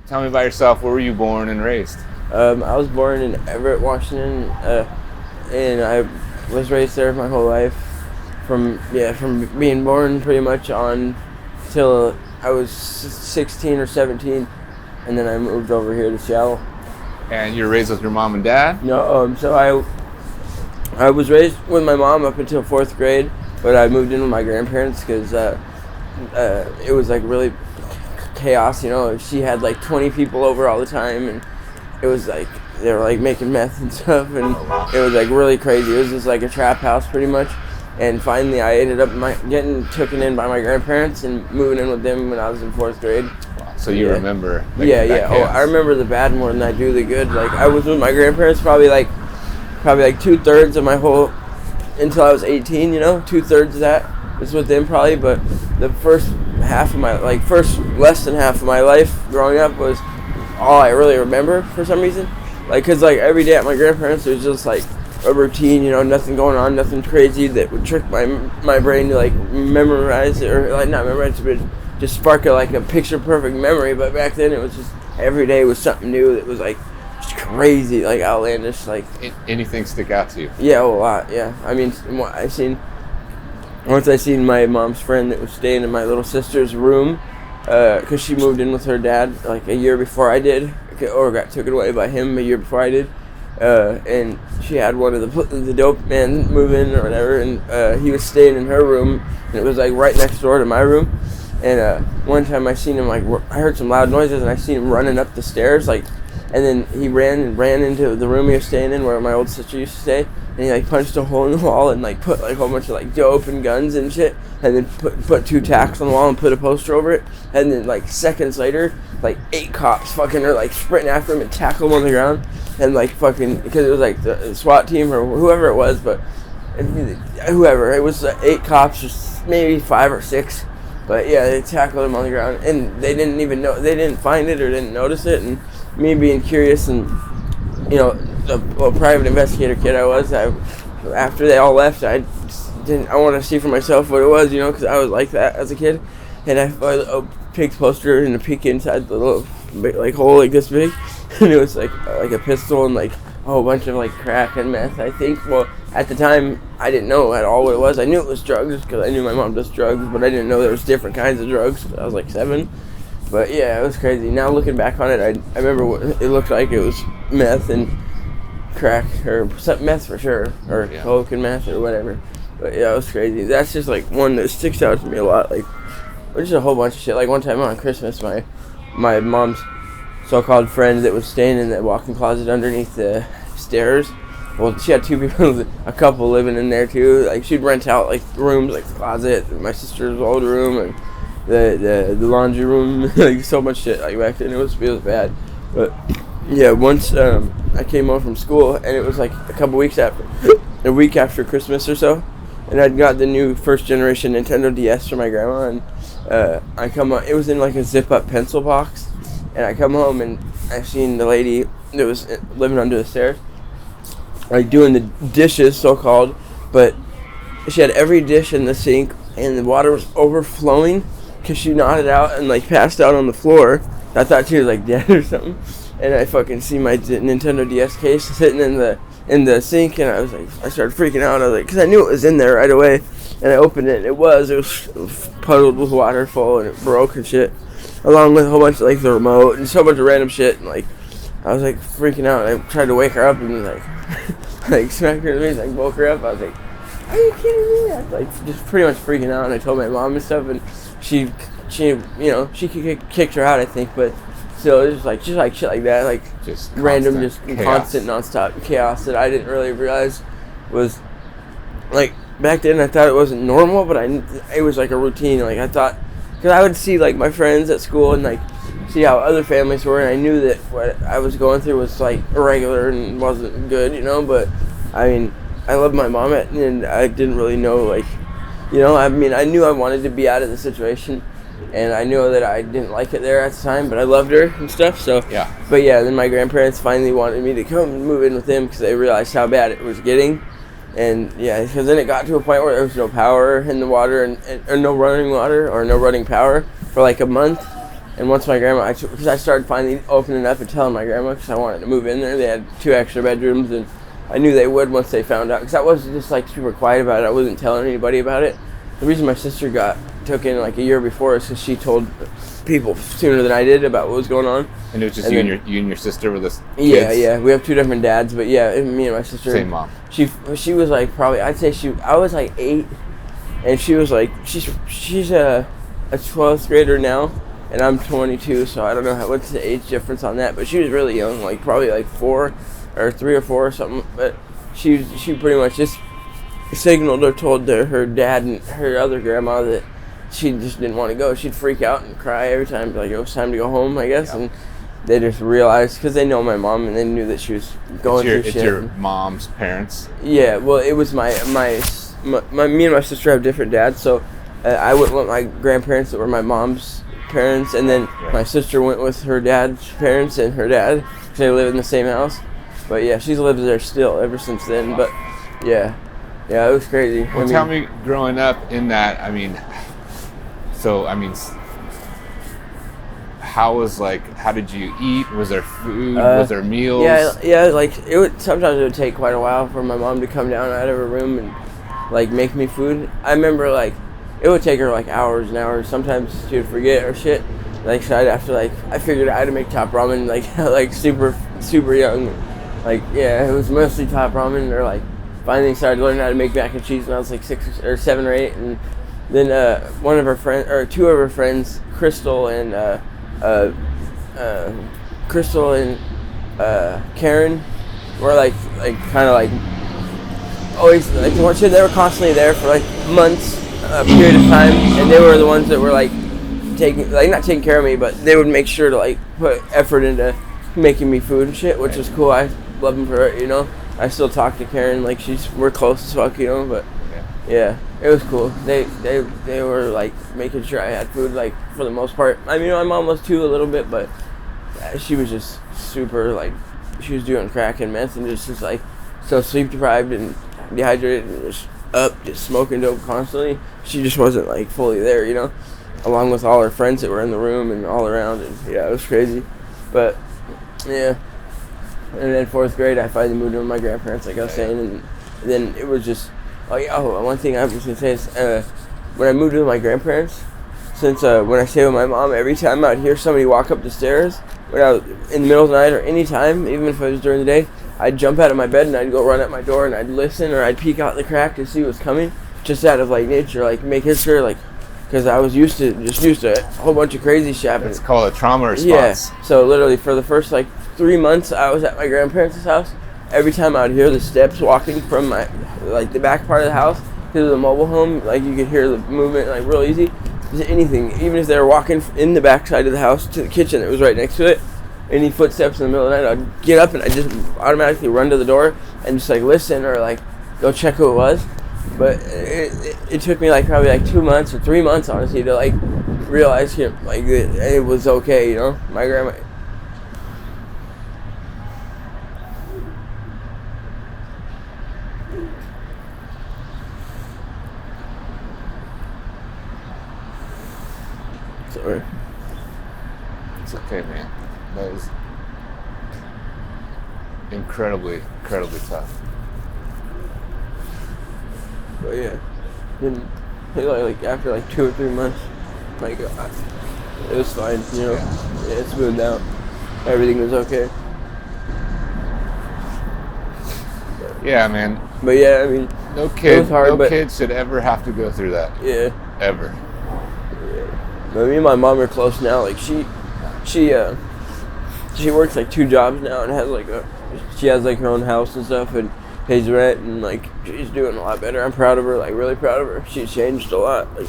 Tell me about yourself. Where were you born and raised? I was born in Everette, Washington, and I was raised there my whole life. From being born pretty much on till I was 16 or 17, and then I moved over here to Seattle. And you're raised with your mom and dad? No, so I was raised with my mom up until 4th grade, but I moved in with my grandparents because it was like really chaos. She had like 20 people over all the time, and it was like they were like making meth and stuff, and it was like really crazy. It was just like a trap house pretty much. And finally, I ended up getting taken in by my grandparents and moving in with them when I was in 4th grade. So you remember? Yeah. Oh, I remember the bad more than I do the good. Like I was with my grandparents probably like 2/3 of my whole until I was 18. 2/3 of that was with them probably. But the first less than half of my life growing up was all I really remember for some reason. Like, cause like every day at my grandparents, it was just like a routine, nothing going on, nothing crazy that would trick my brain to like memorize it, or like not memorize it, but just spark a picture perfect memory. But back then it was just every day was something new that was like just crazy, like outlandish. Like anything stick out to you? Yeah, a lot. Yeah, I mean, once I seen my mom's friend that was staying in my little sister's room, because she moved in with her dad like a year before I did, or got taken away by him a year before I did. And she had one of the dope men move in or whatever, and he was staying in her room, and it was like right next door to my room. And one time I seen him, like, I heard some loud noises, and I seen him running up the stairs, like, and then he ran into the room he was staying in where my old sister used to stay, and he like punched a hole in the wall and like put like a whole bunch of like dope and guns and shit, and then put 2 tacks on the wall and put a poster over it, and then like seconds later, like 8 cops fucking are like sprinting after him and tackle him on the ground, and like fucking, because it was like the SWAT team or whoever it was, but whoever it was, 8 cops, or maybe 5 or 6. But yeah, they tackled him on the ground, and they didn't even know, they didn't find it or didn't notice it. And me being curious and, a private investigator kid I was, after they all left, I wanted to see for myself what it was, because I was like that as a kid. And I found a pig's poster and a peek inside the little like hole like this big, and it was like a pistol and like a whole bunch of like crack and meth, I think. Well, at the time, I didn't know at all what it was. I knew it was drugs because I knew my mom does drugs, but I didn't know there was different kinds of drugs. I was like 7. But yeah, it was crazy. Now looking back on it, I remember what it looked like. It was meth and crack, or meth for sure, or coke and meth or whatever. But yeah, it was crazy. That's just like one that sticks out to me a lot. Like, just a whole bunch of shit. Like one time on Christmas, my mom's so-called friend that was staying in the walk-in closet underneath the stairs. Well, she had 2 people, a couple living in there too. Like, she'd rent out like rooms, like the closet, my sister's old room, and the laundry room, like so much shit. Like back then, it was bad. But yeah, once I came home from school, and it was like a week after Christmas or so, and I'd got the new first generation Nintendo DS from my grandma, and I come home, it was in like a zip-up pencil box, and I come home and I seen the lady that was living under the stairs, like doing the dishes, so-called, but she had every dish in the sink, and the water was overflowing because she nodded out and like passed out on the floor. I thought she was like dead or something, and I fucking see my Nintendo DS case sitting in the sink, and I started freaking out. I was like, because I knew it was in there right away, and I opened it, and it was puddled with water full, and it broke and shit, along with a whole bunch of like the remote and so much of random shit. And like I was like freaking out. I tried to wake her up and like smack her in the face, like woke her up. I was like, are you kidding me? I was like just pretty much freaking out, and I told my mom and stuff, and she kicked her out, I think, but still, it was just like shit like that, like just random, just chaos. Constant, nonstop chaos that I didn't really realize was like back then. I thought it wasn't normal, but it was like a routine. Like I thought, because I would see like my friends at school and like see how other families were, and I knew that what I was going through was like irregular and wasn't good, But I mean, I loved my mom, and I didn't really know, like, I mean, I knew I wanted to be out of the situation, and I knew that I didn't like it there at the time, but I loved her and stuff, so. Yeah. But yeah, then my grandparents finally wanted me to come and move in with them because they realized how bad it was getting. And yeah, because then it got to a point where there was no power in the water, or no running water, or no running power for like a month. And once my grandma, because I started finally opening up and telling my grandma, because I wanted to move in there. They had 2 extra bedrooms, and I knew they would once they found out. Because I wasn't just like super quiet about it. I wasn't telling anybody about it. The reason my sister took in like a year before is because she told people sooner than I did about what was going on. And it was just and you and your sister with us. Yeah. We have 2 different dads, but yeah, me and my sister. Same mom. She was like probably, I'd say I was like 8, and she was like she's a 12th grader now. And I'm 22, so I don't know what's the age difference on that. But she was really young, like probably like 4 or 3 or 4 or something. But she pretty much just signaled or told her dad and her other grandma that she just didn't want to go. She'd freak out and cry every time, like it was time to go home, I guess. Yeah. And they just realized, because they know my mom and they knew that she was going through shit. It's your mom's parents? Yeah, well, it was me and my sister have different dads, so I went with my grandparents that were my mom's parents, and then my sister went with her dad's parents and her dad, because they live in the same house. But yeah, she's lived there still ever since then. But yeah, it was crazy. Well, tell me, growing up in that, how did you eat? Was there food? Was there meals? Yeah, like sometimes it would take quite a while for my mom to come down out of her room and like make me food. I remember like it would take her like hours and hours. Sometimes she would forget or shit. Like, so I'd have to I figured out how to make top ramen like super young. Like, yeah, it was mostly top ramen, or like finally started learning how to make mac and cheese when I was like 6 or 7 or 8. And then one of her friends, or 2 of her friends, Crystal and Karen, were like kind of like always like they were constantly there for like months. A period of time, and they were the ones that were like not taking care of me, but they would make sure to like put effort into making me food and shit, which was cool. I love them for it, you know. I still talk to Karen, like we're close as fuck, you know. But yeah, it was cool. They were like making sure I had food, like for the most part. I mean, my mom was too a little bit, but she was just super like she was doing crack and meth and just like so sleep deprived and dehydrated and just smoking dope constantly. She just wasn't like fully there, you know, along with all her friends that were in the room and all around, and yeah, it was crazy. But yeah, and then 4th grade I finally moved in with my grandparents, like I was saying, and then it was just like, one thing I was gonna say is when I moved in with my grandparents, since when I stayed with my mom, every time I'd hear somebody walk up the stairs when I was in the middle of the night or any time, even if it was during the day, I'd jump out of my bed and I'd go run at my door and I'd listen, or I'd peek out the crack to see what's coming, just out of like nature, like making sure, like, because I was used to a whole bunch of crazy shit happening. It's called a trauma response. Yeah. So literally for the first like 3 months I was at my grandparents' house, every time I'd hear the steps walking from my the back part of the house to the mobile home, like you could hear the movement like real easy. Just anything, even if they were walking in the back side of the house to the kitchen that was right next to it. Any footsteps in the middle of the night, I'd get up and I'd just automatically run to the door and just like listen or like go check who it was. But it took me like probably like 2 months or 3 months, honestly, to like realize like it was okay, you know. My grandma. Sorry. It's okay, man. That is incredibly tough. But yeah, then like after like 2 or 3 months, like it was fine, you know. Yeah, it smoothed out. Everything was okay. Yeah, man. But yeah, I mean, no kid kids should ever have to go through that. Yeah. Ever. Yeah. But me and my mom are close now. Like she works like 2 jobs now and she has like her own house and stuff and pays rent, and like she's doing a lot better. I'm proud of her, like really proud of her. She's changed a lot. Like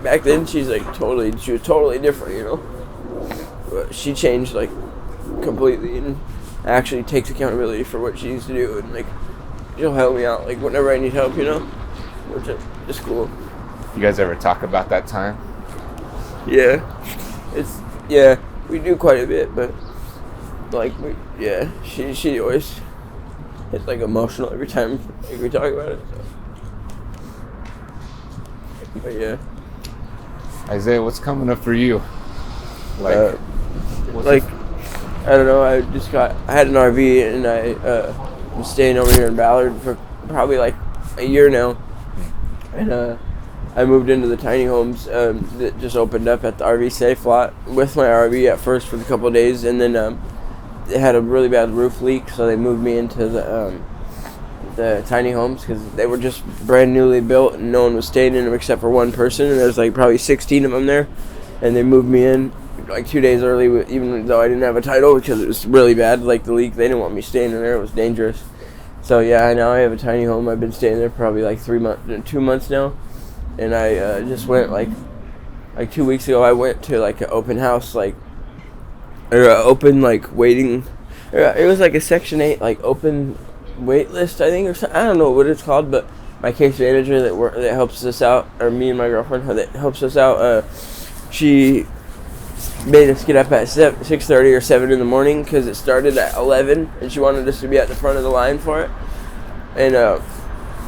back then she was totally different, you know. But she changed like completely and actually takes accountability for what she needs to do, and like she'll help me out like whenever I need help, you know. Which is cool. You guys ever talk about that time? Yeah. We do quite a bit, but like she always it's like emotional every time like, we talk about it. So. But yeah. Isaiah, what's coming up for you? Like, Like, I don't know. I had an RV and I was staying over here in Ballard for probably like a year now, and I moved into the tiny homes that just opened up at the RV safe lot with my RV at first for a couple of days, and then it had a really bad roof leak, so they moved me into the tiny homes because they were just brand newly built and no one was staying in them except for one person, and there's like probably 16 of them there, and they moved me in like 2 days early, even though I didn't have a title because it was really bad, like the leak. They didn't want me staying in there. It was dangerous. So yeah, now I have a tiny home. I've been staying there probably like 2 months now, and I just went like 2 weeks ago. I went to like an open house, like or open like waiting. It was like a Section 8 like open wait list, I think, or something. I don't know what it's called, but my case manager that helps us out, or me and my girlfriend that helps us out, she made us get up at 6:30 or 7 in the morning because it started at 11, and she wanted us to be at the front of the line for it. And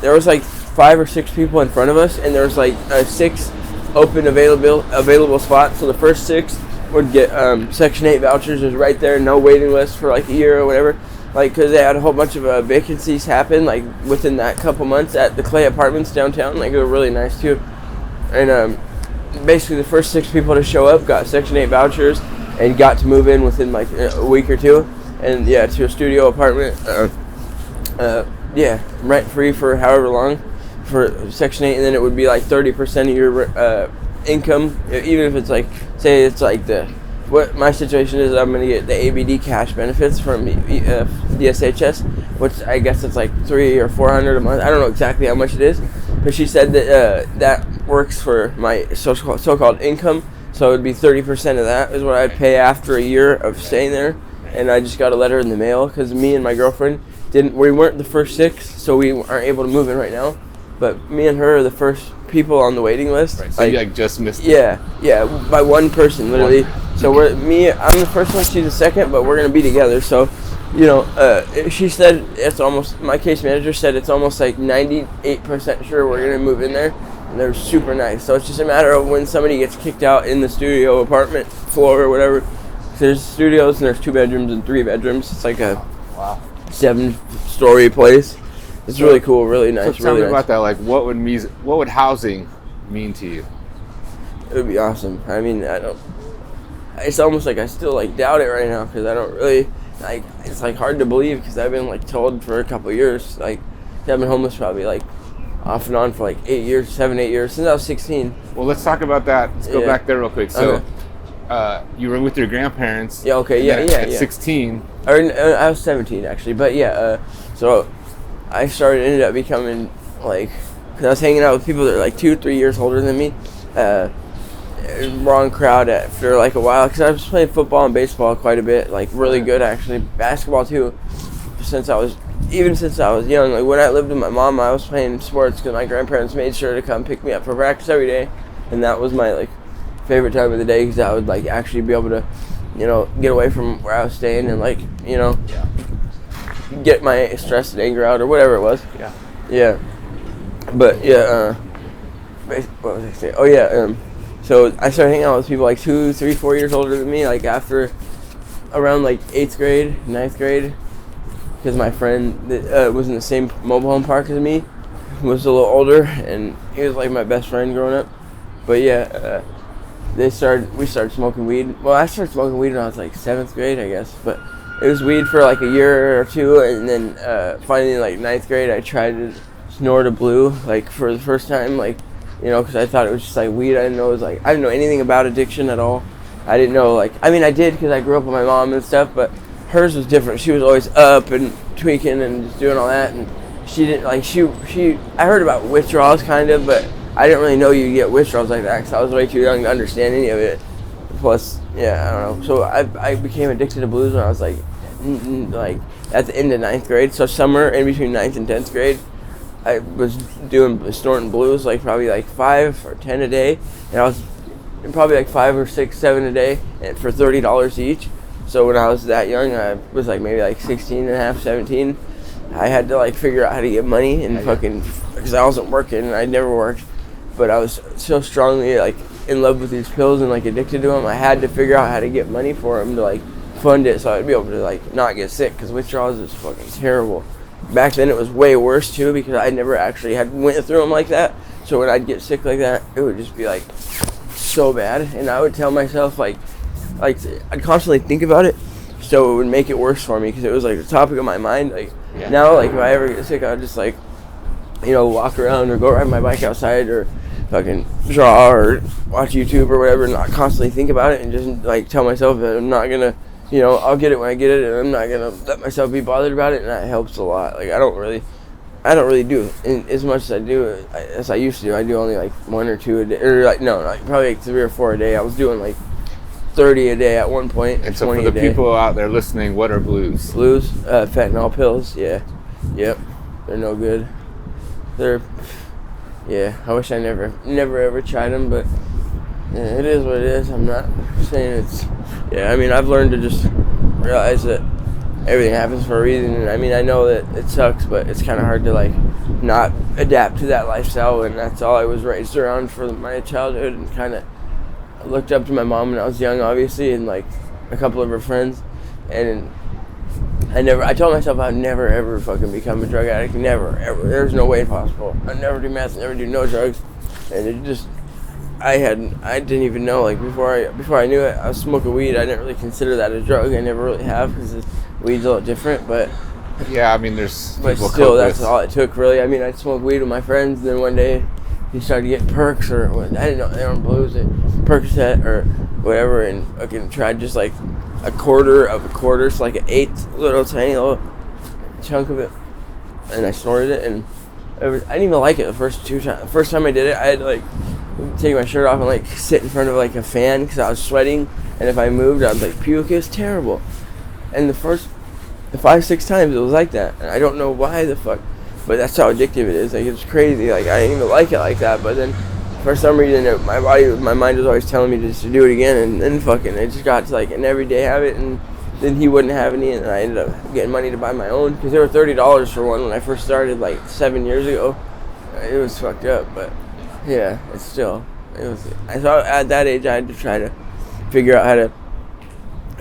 there was like 5 or 6 people in front of us, and there was like 6 open available spots. So the first 6 would get Section 8 vouchers. It was right there, no waiting list for like a year or whatever. Like, because they had a whole bunch of vacancies happen like within that couple months at the Clay Apartments downtown. Like, they were really nice too. And basically the first 6 people to show up got Section 8 vouchers and got to move in within like a week or two, and yeah, to a studio apartment, rent free for however long for Section 8, and then it would be like 30% of your income, even if it's like, say it's like what my situation is, I'm going to get the ABD cash benefits from the SHS, which I guess it's like $300 or $400 a month. I don't know exactly how much it is, but she said that that works for my so-called income, so it would be 30% of that is what I'd pay after a year of staying there. And I just got a letter in the mail because me and my girlfriend we weren't the first 6, so we aren't able to move in right now. But me and her are the first people on the waiting list. Right, so you like just missed it. Yeah, by one person, literally. So I'm the first one, she's the second, but we're gonna be together. So, you know, she said my case manager said it's almost like 98% sure we're gonna move in there, and they're super nice. So it's just a matter of when somebody gets kicked out in the studio apartment floor or whatever. There's studios and there's 2 bedrooms and 3 bedrooms. It's like a 7-story place. It's really cool, really nice. So tell really me about that. Like, what would housing mean to you? It would be awesome. I mean, it's almost like I still like doubt it right now because I don't really like. It's like hard to believe because I've been like told for a couple of years. Like, I've been homeless probably like off and on for like 8 years, 7, 8 years since I was 16. Well, let's talk about that. Let's go back there real quick. So, you were with your grandparents. Yeah. Okay. At 16. Or I was 17 actually, but so I ended up becoming like, because I was hanging out with people that are like 2, 3 years older than me. Wrong crowd after like a while, because I was playing football and baseball quite a bit, like really good actually, basketball too, since I was young. Like when I lived with my mom, I was playing sports because my grandparents made sure to come pick me up for practice every day, and that was my like favorite time of the day because I would like actually be able to, you know, get away from where I was staying and like, you know, get my stress and anger out or whatever it was. But what was I saying? Oh yeah, so I started hanging out with people like 2, 3, 4 years older than me, like after around like 8th grade, 9th grade, because my friend that was in the same mobile home park as me was a little older, and he was like my best friend growing up. But yeah, we started smoking weed. Well, I started smoking weed when I was like 7th grade, I guess, but it was weed for like a year or 2, and then finally in like 9th grade, I tried to snort a blue, like for the first time, like, you know, because I thought it was just like weed. I didn't know anything about addiction at all. I didn't know, like, I mean, I did because I grew up with my mom and stuff, but hers was different. She was always up and tweaking and just doing all that, and she didn't, like, I heard about withdrawals kind of, but I didn't really know you get withdrawals like that because I was way too young to understand any of it. Plus, yeah, I don't know. So I became addicted to blues when I was like at the end of 9th grade. So summer in between 9th and 10th grade, I was snorting blues like probably like 5 or 10 a day, and I was probably like 5 or 6, 7 a day, and for $30 each. So when I was that young, I was like maybe like 16 and a half, 17. I had to like figure out how to get money and fucking, because I wasn't working and I never worked, but I was so strongly like in love with these pills and like addicted to them, I had to figure out how to get money for them to like fund it so I'd be able to like not get sick, because withdrawals is fucking terrible. Back then it was way worse too, because I never actually had went through them like that. So when I'd get sick like that, it would just be like so bad, and I would tell myself like I'd constantly think about it, so it would make it worse for me, because it was like the topic of my mind. Like now, like if I ever get sick, I'd just like, you know, walk around or go ride my bike outside or fucking draw or watch YouTube or whatever, and not constantly think about it, and just like tell myself that I'm not gonna, you know, I'll get it when I get it, and I'm not gonna let myself be bothered about it, and that helps a lot. Like I don't really do as much as I do as I used to do. I do only like 1 or 2 a day, or like no, like probably like 3 or 4 a day. I was doing like 30 a day at one point. And so for the people out there listening, what are blues? Blues, fentanyl pills. Yeah, yep, they're no good. I wish I never ever tried them, but it is what it is. I'm not saying it's. I mean, I've learned to just realize that everything happens for a reason, and I mean, I know that it sucks, but it's kind of hard to like not adapt to that lifestyle, and that's all I was raised around for my childhood, and kind of looked up to my mom when I was young, obviously, and like a couple of her friends, and I told myself I'd never ever fucking become a drug addict, never ever. There's no way possible. I'd never do meth, never do no drugs, and it just. I didn't even know, like, before I knew it, I was smoking weed. I didn't really consider that a drug. I never really have, because weed's a little different, but... Yeah, I mean, there's... But still, that's all it took, really. I mean, I'd smoke weed with my friends, and then one day, he started getting perks, or... I didn't know, they were blues, Percocet, or whatever, and fucking tried just, like, a quarter of a quarter, so like an eighth little tiny little chunk of it, and I snorted it, and I didn't even like it the first 2 times. The first time I did it, I had to, like... take my shirt off and like sit in front of like a fan because I was sweating, and if I moved I'd like puke. It was terrible. And the 5-6 times it was like that, and I don't know why the fuck, but that's how addictive it is. Like it's crazy. Like I didn't even like it like that, but then for some reason my mind was always telling me just to do it again, and then fucking it just got to like an everyday habit, and then he wouldn't have any, and I ended up getting money to buy my own, because they were $30 for one when I first started like 7 years ago. It was fucked up, but yeah, so at that age I had to try to figure out how to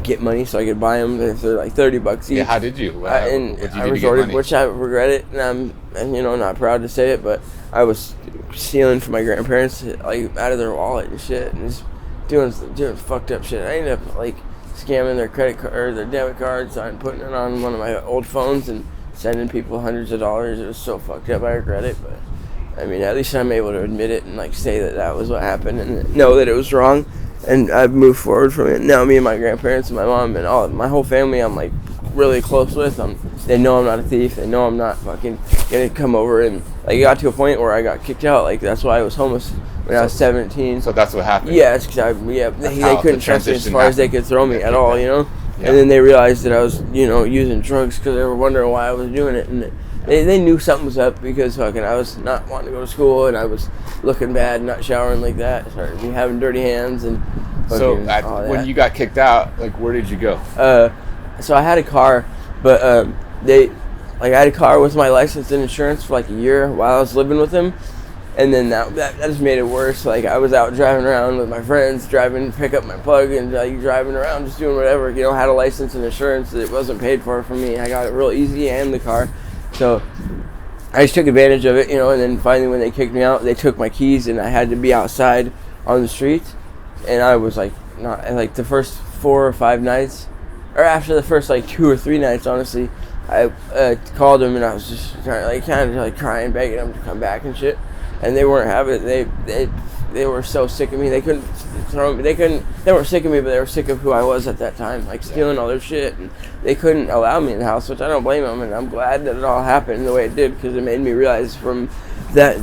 get money so I could buy them if they're like $30 each. Yeah, how did you? And I resorted, which I regret it, and I'm you know, not proud to say it, but I was stealing from my grandparents, like out of their wallet and shit, and just doing fucked up shit. I ended up like scamming their credit card or their debit cards and putting it on one of my old phones and sending people hundreds of dollars. It was so fucked up. I regret it, but I mean, at least I'm able to admit it and like say that was what happened and know that it was wrong, and I've moved forward from it. Now me and my grandparents and my mom and my whole family, I'm like really close with them. They know I'm not a thief. They know I'm not fucking gonna come over, and like it got to a point where I got kicked out. Like that's why I was homeless when I was 17. So that's what happened. Yeah, it's because they couldn't trust me as far as they could throw me at all, you know. Yeah. And then they realized that I was, you know, using drugs, because they were wondering why I was doing it, and they knew something was up, because fucking I was not wanting to go to school, and I was looking bad, not showering like that. I started having dirty hands and. So when you got kicked out, like where did you go? So I had a car, but I had a car with my license and insurance for like a year while I was living with them, and then that just made it worse. Like I was out driving around with my friends, driving, pick up my plug, and like driving around, just doing whatever. You know, had a license and insurance that wasn't paid for me. I got it real easy, and the car, so I just took advantage of it, you know. And then finally, when they kicked me out, they took my keys, and I had to be outside on the street. And I was like, not like the first 4 or 5 nights, or after the first like 2 or 3 nights, honestly, I called them, and I was just kind of crying, begging them to come back and shit. And they weren't having it. They were so sick of me. They couldn't throw me. They weren't sick of me, but they were sick of who I was at that time, like stealing all their shit. And they couldn't allow me in the house, which I don't blame them. And I'm glad that it all happened the way it did, because it made me realize from then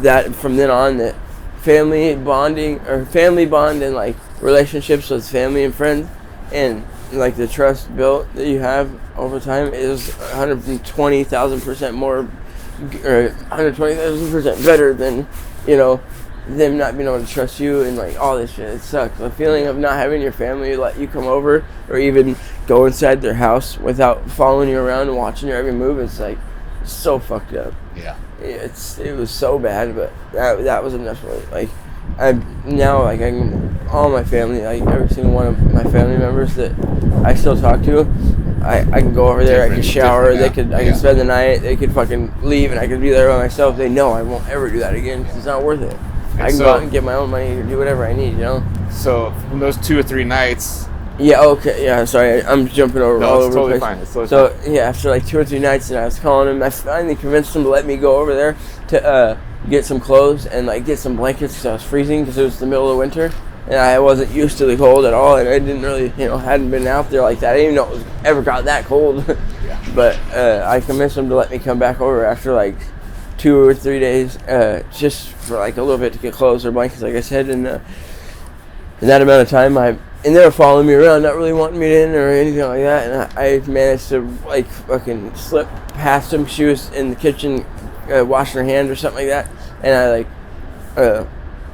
on that family bond and like relationships with family and friends, and like the trust built that you have over time is 120,000% more, or 120,000% better than, you know, them not being able to trust you and like all this shit. It sucks. The feeling of not having your family let you come over or even go inside their house without following you around and watching your every move, it's like so fucked up. Yeah. It was so bad, but that was enough. Like now like all my family, like every single one of my family members that I still talk to, I can go over there, I can shower, I can spend the night, they could fucking leave, and I could be there by myself. They know I won't ever do that again because it's not worth it. I can go out and get my own money or do whatever I need, you know. So from those 2 or 3 nights. Yeah. Okay. Yeah. Sorry, I'm jumping over all over totally the place. Fine. It's totally so fine. Yeah, after like 2 or 3 nights, and I was calling him, I finally convinced him to let me go over there to get some clothes and like get some blankets because I was freezing because it was the middle of winter and I wasn't used to the cold at all, and I didn't really, hadn't been out there like that. I didn't even know it was ever got that cold. Yeah. But I convinced him to let me come back over after like 2 or 3 days, just for like a little bit to get clothes or blankets, like I said, and in that amount of time, and they were following me around, not really wanting me in or anything like that, and I managed to like fucking slip past them. She was in the kitchen washing her hand or something like that, and I like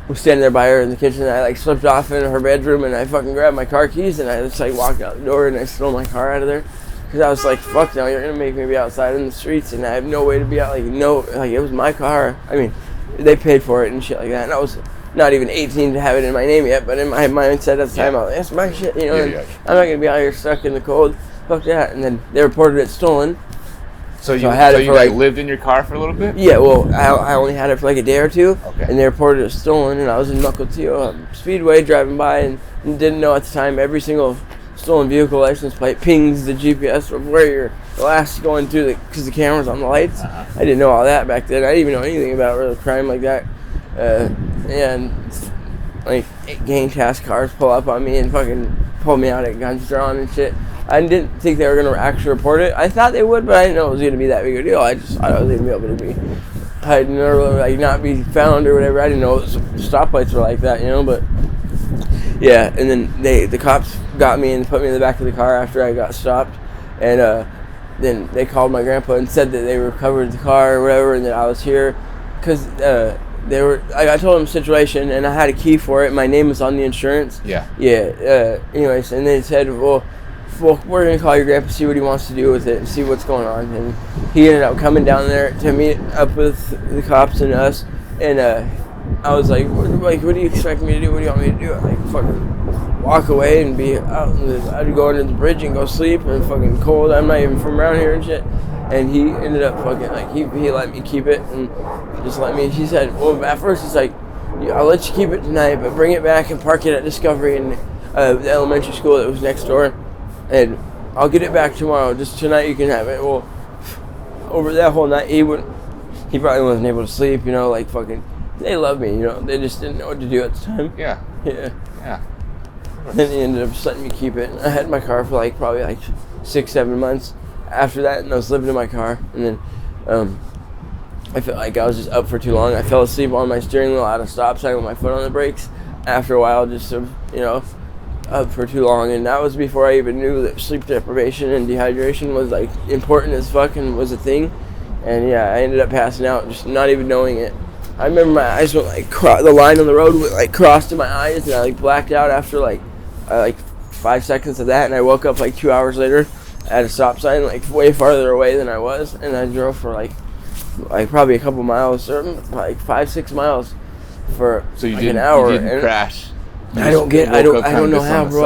was standing there by her in the kitchen, and I like slipped off into her bedroom, and I fucking grabbed my car keys, and I just like walked out the door, and I stole my car out of there. Because I was like, fuck no, you're going to make me be outside in the streets, and I have no way to be out. Like, it was my car. I mean, they paid for it and shit like that, and I was not even 18 to have it in my name yet, but in my mindset at the time, I was like, that's my shit, I'm not going to be out here stuck in the cold. Fuck that. And then they reported it stolen. So you had it for like lived in your car for a little bit? Yeah, well, I only had it for like a day or two, okay. And they reported it stolen, and I was in Mukilteo Speedway driving by and didn't know at the time every single stolen vehicle license plate pings the GPS of where your glass going through because the camera's on the lights. I didn't know all that back then. I didn't even know anything about real crime like that. And like gang task cars pull up on me and fucking pull me out at guns drawn and shit. I didn't think they were gonna actually report it. I thought they would, but I didn't know it was gonna be that big a deal. I thought I was gonna be able to be hiding or like not be found or whatever. I didn't know stoplights were like that, but. Yeah, and then the cops got me and put me in the back of the car after I got stopped, and then they called my grandpa and said that they recovered the car or whatever, and that I was here, because they were. I told them the situation, and I had a key for it. My name was on the insurance. Yeah. Yeah. Anyways, and they said, well, we're gonna call your grandpa, see what he wants to do with it, and see what's going on. And he ended up coming down there to meet up with the cops and us, and I was like, what do you expect me to do? What do you want me to do? Like, fucking walk away and be out. I'd go under the bridge and go sleep, and fucking cold. I'm not even from around here and shit. And he ended up fucking, like, he let me keep it and just let me. He said, well, at first he's like, I'll let you keep it tonight, but bring it back and park it at Discovery in the elementary school that was next door, and I'll get it back tomorrow. Just tonight you can have it. Well, over that whole night, he probably wasn't able to sleep, like fucking. They loved me, they just didn't know what to do at the time. Yeah. Yeah. Then he ended up just letting me keep it. I had my car for probably 6-7 months after that, and I was living in my car. And then I felt like I was just up for too long. I fell asleep on my steering wheel at a stop sign with my foot on the brakes. After a while, just up for too long. And that was before I even knew that sleep deprivation and dehydration was important as fuck and was a thing. And yeah, I ended up passing out, just not even knowing it. I remember my eyes went the line on the road went crossed in my eyes, and I blacked out after 5 seconds of that, and I woke up 2 hours later at a stop sign way farther away than I was, and I drove for probably a couple miles, or 5-6 miles for an hour. You didn't crash. I don't know how, bro.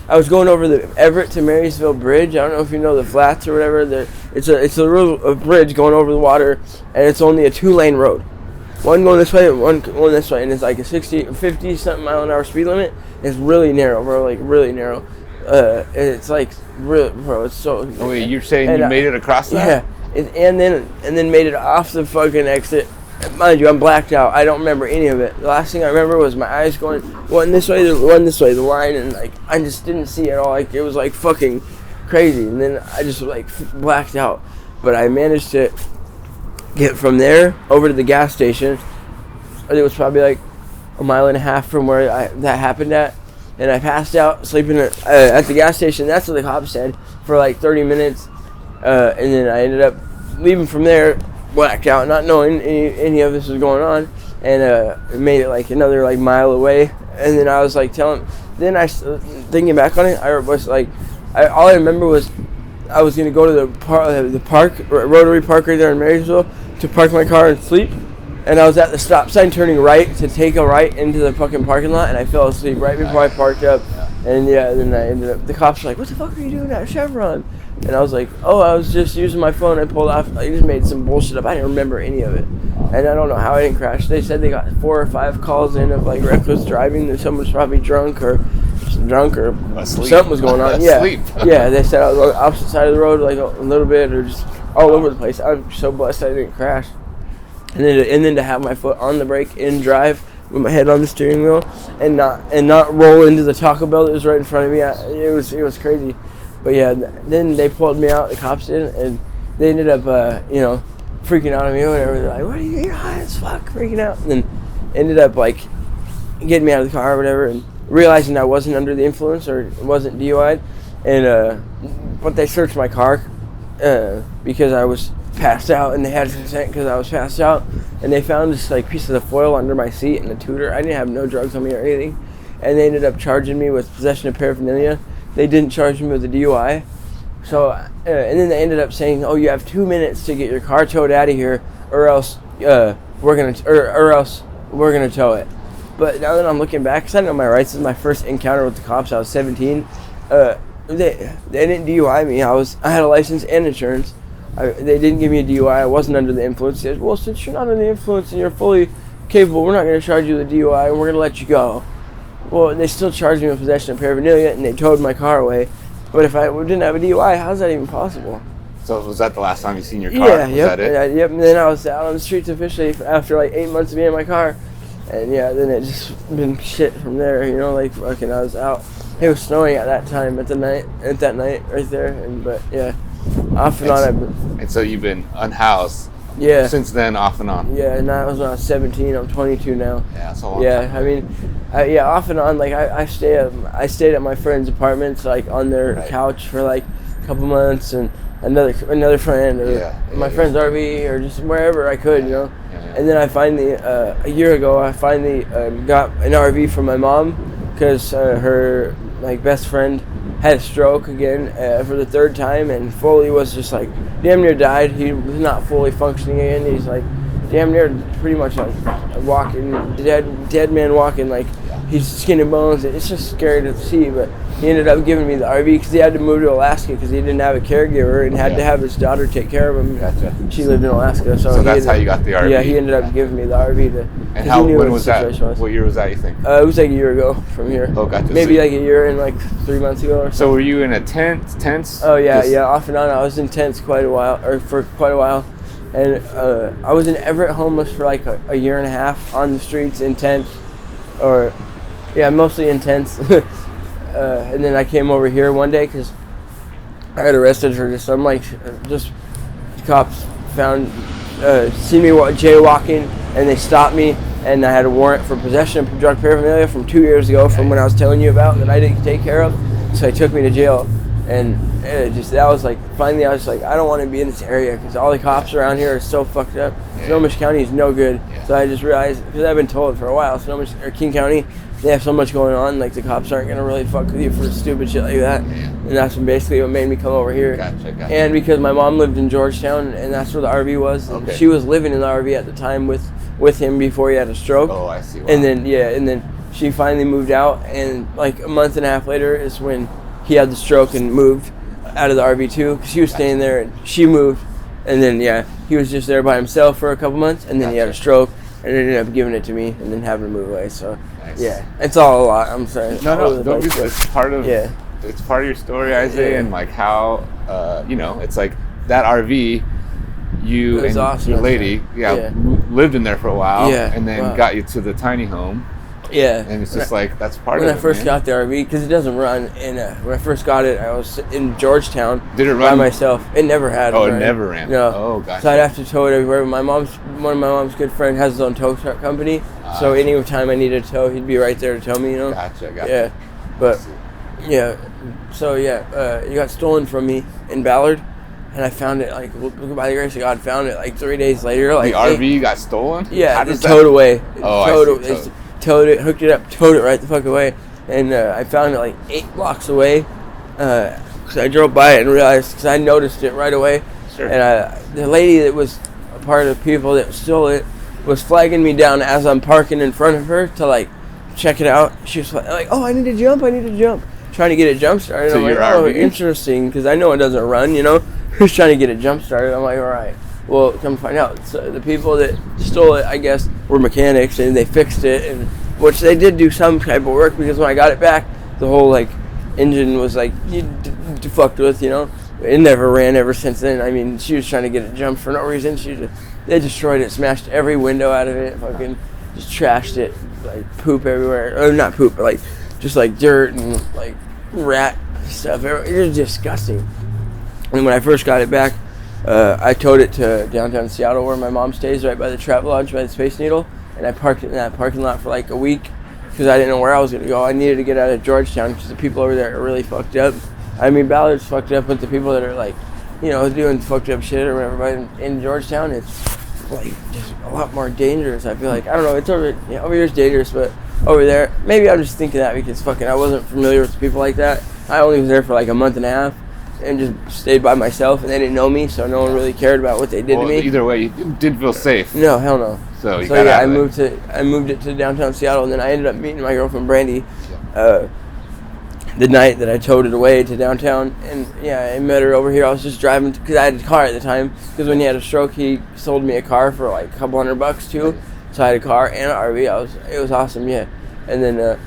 I was going over the Everette to Marysville Bridge. I don't know if you know the flats or whatever. It's a bridge going over the water, and it's only a 2-lane road. One going this way and one going this way, and it's like a 50-something mile an hour speed limit. It's really narrow, bro, really narrow. And it's really, bro, it's so. Oh wait, you're saying you made it across that? Yeah, and then made it off the fucking exit. Mind you, I'm blacked out. I don't remember any of it. The last thing I remember was my eyes going one this way, the line, and I just didn't see it all. It was fucking crazy, and then I just blacked out. But I managed to get from there over to the gas station. It was probably a mile and a half from where that happened at, and I passed out sleeping at the gas station. That's what the cops said, for 30 minutes, and then I ended up leaving from there blacked out, not knowing any of this was going on, and made it another mile away. And then I was thinking back on it, I was all I remember was I was gonna go to the park, Rotary Park right there in Marysville, to park my car and sleep, and I was at the stop sign turning right to take a right into the fucking parking lot, and I fell asleep right before I parked up. And then I ended up, the cops were like, "What the fuck are you doing at Chevron?" And I was like, "Oh, I was just using my phone. I pulled off. I just made some bullshit up. I didn't remember any of it, and I don't know how I didn't crash." They said they got 4 or 5 calls in of like reckless driving. That someone was probably drunk or Asleep. something was going on. Yeah, Asleep. yeah. They said I was on the opposite side of the road like a little bit, or just all over the place. I'm so blessed I didn't crash. And then to have my foot on the brake in drive with my head on the steering wheel and not roll into the Taco Bell that was right in front of me. It was crazy. But yeah, then they pulled me out, the cops did, and they ended up freaking out on me or whatever. They're like, "What are you, you're high as fuck," freaking out. And then ended up like getting me out of the car or whatever, and realizing I wasn't under the influence or wasn't DUI'd. And but they searched my car because I was passed out, and they had consent because I was passed out, and they found this like piece of the foil under my seat and the tutor. I didn't have no drugs on me or anything, and they ended up charging me with possession of paraphernalia. They didn't charge me with a DUI. So and then they ended up saying, "Oh, you have 2 minutes to get your car towed out of here, or else we're gonna tow it." But now that I'm looking back, because I know my rights, this is my first encounter with the cops. I was 17. They didn't DUI me. I had a license and insurance. They didn't give me a DUI. I wasn't under the influence. They said, "Well, since you're not under the influence and you're fully capable, we're not going to charge you with a DUI, and we're going to let you go." Well, they still charged me with possession of paraphernalia, and they towed my car away. But if I didn't have a DUI, how's that even possible? So was that the last time you seen your car? Yeah, was that it? Yep. And then I was out on the streets officially after like 8 months of being in my car. And yeah, then it just been shit from there, like fucking I was out. It was snowing at that time at that night right there. But yeah, off and on. And so you've been unhoused. Yeah. Since then, off and on. Yeah, and that was when I was 17. I'm 22 now. Yeah, that's a long time. time. I mean, off and on. Like I stayed at my friend's apartments, like on their couch for like a couple months, and another friend, or my friend's RV, or just wherever I could, Yeah. And then I finally, a year ago, got an RV from my mom, because her best friend had a stroke again for the 3rd time, and Foley was just like damn near died. He was not fully functioning again. He's like damn near pretty much like walking, dead man walking, like he's skin and bones. It's just scary to see, but he ended up giving me the RV because he had to move to Alaska because he didn't have a caregiver and had to have his daughter take care of him. Gotcha. She lived in Alaska, so that's how you got the RV. Yeah, he ended up giving me the RV to. And when was that? What year was that, you think? It was like a year ago from here. Oh, gotcha. Maybe like a year and like 3 months ago or something. So were you in a tents? Oh yeah, off and on. I was in tents for quite a while. And I was in Everette homeless for like a year and a half on the streets in tents, mostly in tents. And then I came over here one day because I got arrested for just cops see me jaywalking, and they stopped me, and I had a warrant for possession of drug paraphernalia from 2 years ago from when I was telling you about that I didn't take care of. So they took me to jail. And that was like, finally I was like, I don't want to be in this area because all the cops around here are so fucked up. Snohomish County is no good. So I just realized, because I've been told for a while, King County, they have so much going on, like the cops aren't going to really fuck with you for stupid shit like that. And that's basically what made me come over here. Gotcha. And because my mom lived in Georgetown, and that's where the RV was. And she was living in the RV at the time with him before he had a stroke. Oh, I see. Wow. And then she finally moved out, and like a month and a half later is when he had the stroke and moved out of the RV too, because he was staying there, and she moved, and then he was just there by himself for a couple months, and then he had a stroke, and ended up giving it to me, and then having to move away. So it's all a lot. I'm sorry. No, don't be. It's part of it's part of your story, Isaiah, and like how it's like that RV. You and awesome. your lady, lived in there for a while, and then got you to the tiny home. Yeah, and it's just like that's part of it. When I first man. got the RV, because it doesn't run, and when I first got it, I was in Georgetown. Did it run by myself? It never had. Oh, it never ran. No. Oh, gotcha. So I'd have to tow it everywhere. One of my mom's good friends has his own tow truck company, so any time I needed a tow, he'd be right there to tow me. Gotcha. Yeah, but so it got stolen from me in Ballard. And I found it, like, by the grace of God, found it like 3 days later. Like the RV got stolen? Yeah, it's towed away. Towed it, hooked it up, towed it right the fuck away. And I found it like 8 blocks away. Because I drove by it and realized, because I noticed it right away. Sure. And the lady that was a part of the people that stole it was flagging me down as I'm parking in front of her to like check it out. She was like, oh, I need to jump, trying to get it jump started. I'm like, oh, interesting, because I know it doesn't run, you know. Who's trying to get it jump started? I'm like, all right. Well, come find out. So the people that stole it, I guess, were mechanics, and they fixed it, and which they did do some type of work, because when I got it back, the whole like engine was like fucked with, you know. It never ran ever since then. I mean, she was trying to get it jumped for no reason. They destroyed it, smashed every window out of it, fucking just trashed it, like poop everywhere. Or not poop, but like just like dirt and like rat stuff. It was disgusting. And when I first got it back, I towed it to downtown Seattle, where my mom stays, right by the Travelodge, by the Space Needle, and I parked it in that parking lot for like a week because I didn't know where I was going to go. I needed to get out of Georgetown because the people over there are really fucked up. I mean, Ballard's fucked up, but the people that are like, you know, doing fucked up shit or whatever, but in Georgetown, it's like just a lot more dangerous. I feel like, I don't know, it's over here it's dangerous, but over there, maybe I'm just thinking that because fucking I wasn't familiar with people like that. I only was there for like a month and a half and just stayed by myself, and they didn't know me, so no one really cared about what they did to me. Either way, you didn't feel safe. No, hell no. So yeah, I moved it to downtown Seattle, and then I ended up meeting my girlfriend Brandy the night that I towed it away to downtown, and yeah, I met her over here. I was just driving because I had a car at the time, because when he had a stroke, he sold me a car for like a couple $100 too. So I had a car and an RV. It was awesome, yeah. And then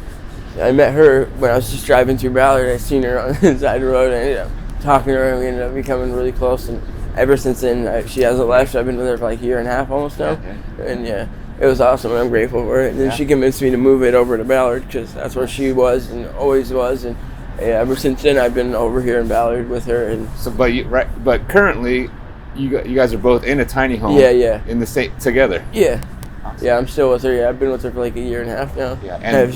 I met her when I was just driving through Ballard. I seen her on the side of the road, and I ended up talking to her, and we ended up becoming really close. And ever since then, she hasn't left. I've been with her for like a year and a half almost now. Okay. And yeah, it was awesome, and I'm grateful for it. And then she convinced me to move it over to Ballard because that's where she was and always was. And yeah, ever since then, I've been over here in Ballard with her. And so, but currently, you guys are both in a tiny home. Yeah. In the state together. Yeah. Awesome. Yeah, I'm still with her. Yeah, I've been with her for like a year and a half now. Yeah, and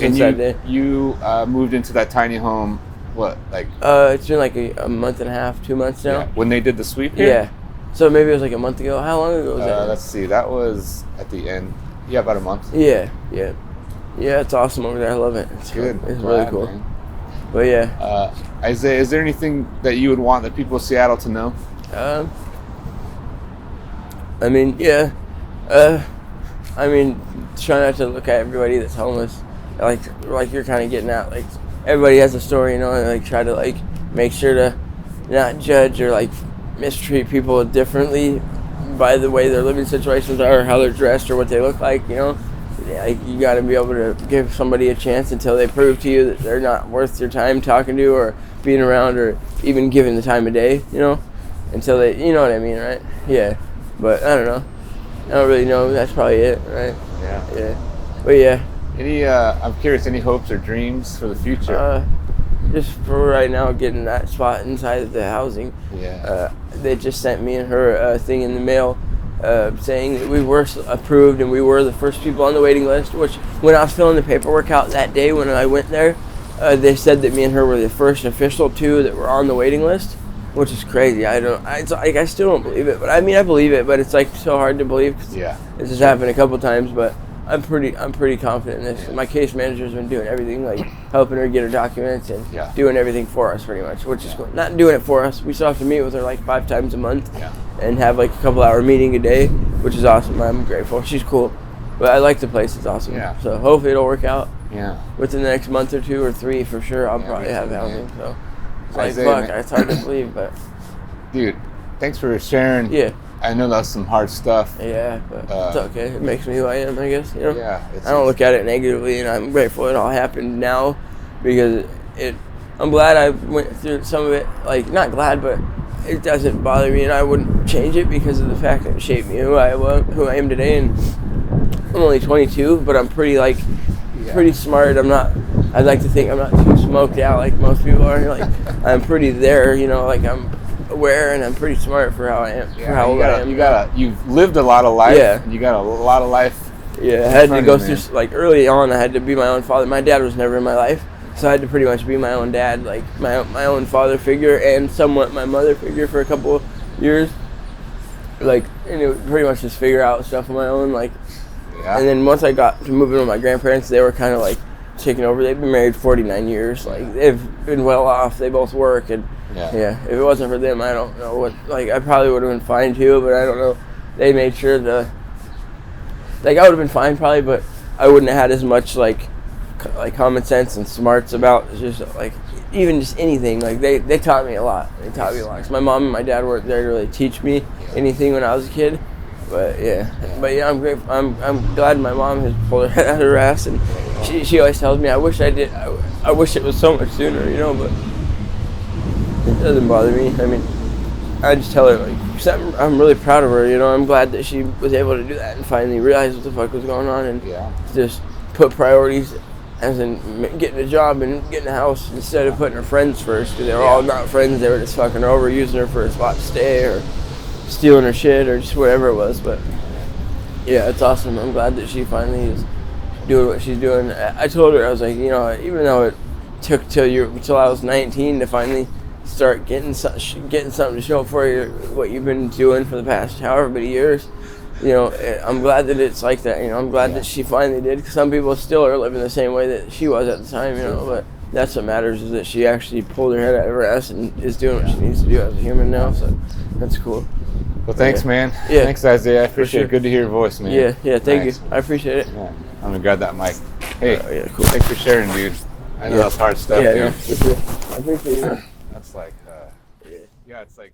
you moved into that tiny home. What, like? It's been like a month and a half, 2 months now. Yeah. When they did the sweep here? Yeah. So maybe it was like a month ago. How long ago was that? Let's see. That was at the end. Yeah, about a month. Yeah. Yeah, it's awesome over there. I love it. It's good. It's really cool. Man. But yeah. Isaiah, is there anything that you would want the people of Seattle to know? I mean, yeah. Try not to look at everybody that's homeless like you're kind of getting at. Like, everybody has a story, you know, and like try to like make sure to not judge or like mistreat people differently by the way their living situations are, or how they're dressed, or what they look like, you know. Like, you got to be able to give somebody a chance until they prove to you that they're not worth your time talking to or being around or even giving the time of day, you know, until they, you know what I mean, right? Yeah. But I don't know. I don't really know. That's probably it, right? Yeah. But yeah. I'm curious, any hopes or dreams for the future? Just for right now, getting that spot inside of the housing. Yeah. They just sent me and her a thing in the mail saying that we were approved and we were the first people on the waiting list, which when I was filling the paperwork out that day when I went there, they said that me and her were the first official two that were on the waiting list, which is crazy. I still don't believe it, but I mean, I believe it, but it's like so hard to believe. Yeah. This has happened a couple times, but I'm pretty confident in this. Yeah. My case manager's been doing everything, like helping her get her documents and doing everything for us pretty much, which is cool. Not doing it for us. We still have to meet with her like 5 times a month and have like a couple-hour meeting a day, which is awesome. I'm grateful. She's cool. But I like the place. It's awesome. Yeah. So hopefully it'll work out. Yeah. Within the next month or 2 or 3 for sure, I'll probably have housing. So it's like, fuck, it's hard to believe, but... Dude, thanks for sharing. Yeah. I know that's some hard stuff. Yeah, but it's okay. It makes me who I am, I guess. You know? Yeah. I don't look at it negatively, and I'm grateful it all happened now because I'm glad I went through some of it. Like, not glad, but it doesn't bother me, and I wouldn't change it because of the fact that it shaped me who I am today. And I'm only 22, but I'm pretty smart. I'd like to think I'm not too smoked out like most people are. Like, I'm pretty there, you know, like I'm aware and I'm pretty smart for how I am, for how old I am. You've lived a lot of life. Yeah. And you got a lot of life. Yeah, I had to go through, like, early on, I had to be my own father. My dad was never in my life, so I had to pretty much be my own dad, like my own father figure and somewhat my mother figure for a couple of years. Like, and it would pretty much just figure out stuff on my own, like. Yeah. And then once I got to move in with my grandparents, they were kind of like taking over. They've been married 49 years. Like, they've been well off. They both work, and if it wasn't for them, I don't know what. Like, I probably would have been fine too, but I don't know. They made sure to like I would have been fine probably, but I wouldn't have had as much like common sense and smarts about just like even just anything. Like they taught me a lot. They taught me a lot. 'Cause my mom and my dad weren't there to really teach me anything when I was a kid. But I'm grateful. I'm glad my mom has pulled her head out of her ass, and she always tells me I wish I did. I wish it was so much sooner, but it doesn't bother me. I mean, I just tell her like I'm really proud of her. I'm glad that she was able to do that and finally realize what the fuck was going on and just put priorities, as in getting a job and getting a house instead of putting her friends first. Because they were all not friends. They were just fucking her over, using her for a spot to stay or stealing her shit or just whatever it was. But yeah, it's awesome. I'm glad that she finally is doing what she's doing. I told her, I was like, even though it took till I was 19 to finally start getting something to show for you, what you've been doing for the past however many years. I'm glad that it's like that. I'm glad that she finally did, because some people still are living the same way that she was at the time. But that's what matters, is that she actually pulled her head out of her ass and is doing what she needs to do as a human now. So that's cool. Well, thanks, man. Yeah. Thanks, Isaiah. I appreciate it. Good to hear your voice, man. Yeah. Thank you. I appreciate it. Yeah. I'm gonna grab that mic. Hey, cool. Thanks for sharing, dude. I know that's hard stuff, dude. I appreciate it. That's like, it's like.